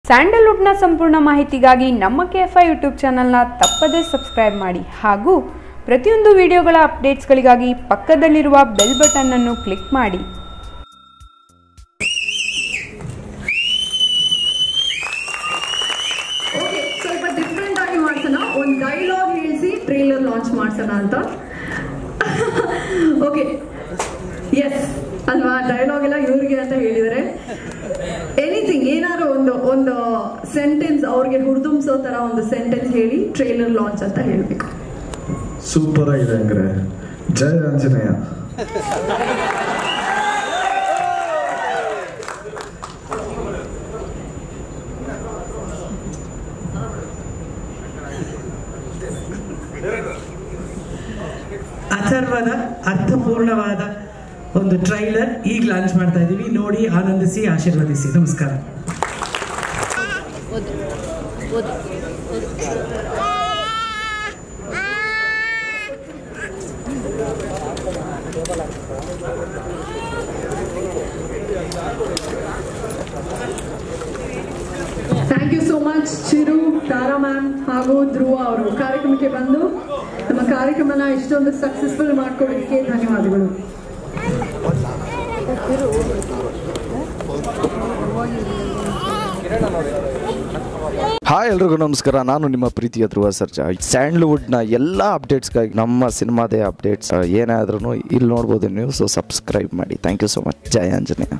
ಸ್ಯಾಂಡಲ್ವುಡ್ನ ಸಂಪೂರ್ಣ ಮಾಹಿತಿಗಾಗಿ ನಮ್ಮ ಕೆಎಫ್ಐ ಯೂಟ್ಯೂಬ್ ಚಾನಲ್ನ ತಪ್ಪದೇ ಸಬ್ಸ್ಕ್ರೈಬ್ ಮಾಡಿ ಹಾಗೂ ಪ್ರತಿಯೊಂದು ವಿಡಿಯೋಗಳ ಅಪ್ಡೇಟ್ಸ್ಗಳಿಗಾಗಿ ಪಕ್ಕದಲ್ಲಿರುವ ಬೆಲ್ ಬಟನ್ ಅನ್ನು ಕ್ಲಿಕ್ ಮಾಡಿ. ಓಕೆ, ಸ್ವಲ್ಪ ಡಿಫ್ರೆಂಟ್ ಆಗಿ ಮಾಡ್ಸೋಣ. ಒಂದು ಡೈಲಾಗ್ ಹೇಳಿಸಿ ಟ್ರೇಲರ್ ಲಾಂಚ್ ಮಾಡ್ಸೋಣ ಅಂತ. ಓಕೆ, ಎಸ್ ಅಲ್ವಾ, ಡೈಲಾಗ್ ಎಲ್ಲ ಇವ್ರಿಗೆ ಅಂತ ಹೇಳಿದರೆ ಎನಿಥಿಂಗ್ ಏನಾದ್ರು ಒಂದು ಸೆಂಟೆನ್ಸ್ ಅವ್ರಿಗೆ ಹುರಿದುಂಬಿಸೋ ತರ ಒಂದು ಸೆಂಟೆನ್ಸ್ ಹೇಳಿ ಟ್ರೇಲರ್ ಲಾಂಚ್ ಅಂತ ಹೇಳ್ಬೇಕು. ಸೂಪರ್ ಆಗಿದೆ ಅಂದ್ರೆ ಜೈ ಆಂಜನೇಯ. ಅಥರ್ವದ ಅರ್ಥಪೂರ್ಣವಾದ ಒಂದು ಟ್ರೈಲರ್ ಈಗ ಲಾಂಚ್ ಮಾಡ್ತಾ ಇದ್ದೀವಿ. ನೋಡಿ, ಆನಂದಿಸಿ, ಆಶೀರ್ವದಿಸಿ. ನಮಸ್ಕಾರ. Thank you so much Chiru, Tara ma'am ಹಾಗೂ ಧ್ರುವ ಅವರು ಕಾರ್ಯಕ್ರಮಕ್ಕೆ ಬಂದು ನಮ್ಮ ಕಾರ್ಯಕ್ರಮನ ಇಷ್ಟೊಂದು ಸಕ್ಸಸ್ಫುಲ್ ಮಾಡ್ಕೊಡೋದಕ್ಕೆ ಧನ್ಯವಾದಗಳು. ಹಾಯ್, ಎಲ್ರಿಗೂ ನಮಸ್ಕಾರ. ನಾನು ನಿಮ್ಮ ಪ್ರೀತಿಯ ಧ್ರುವ ಸರ್ಜಾ. ಸ್ಯಾಂಡಲ್ವುಡ್ನ ಎಲ್ಲ ಅಪ್ಡೇಟ್ಸ್ಗಾಗಿ ನಮ್ಮ ಸಿನಿಮಾದೇ ಅಪ್ಡೇಟ್ಸ್ ಏನಾದ್ರೂ ಇಲ್ಲಿ ನೋಡ್ಬೋದು ನೀವು. ಸೊ ಸಬ್ಸ್ಕ್ರೈಬ್ ಮಾಡಿ. Thank you so much. ಜೈ ಆಂಜನೇಯ.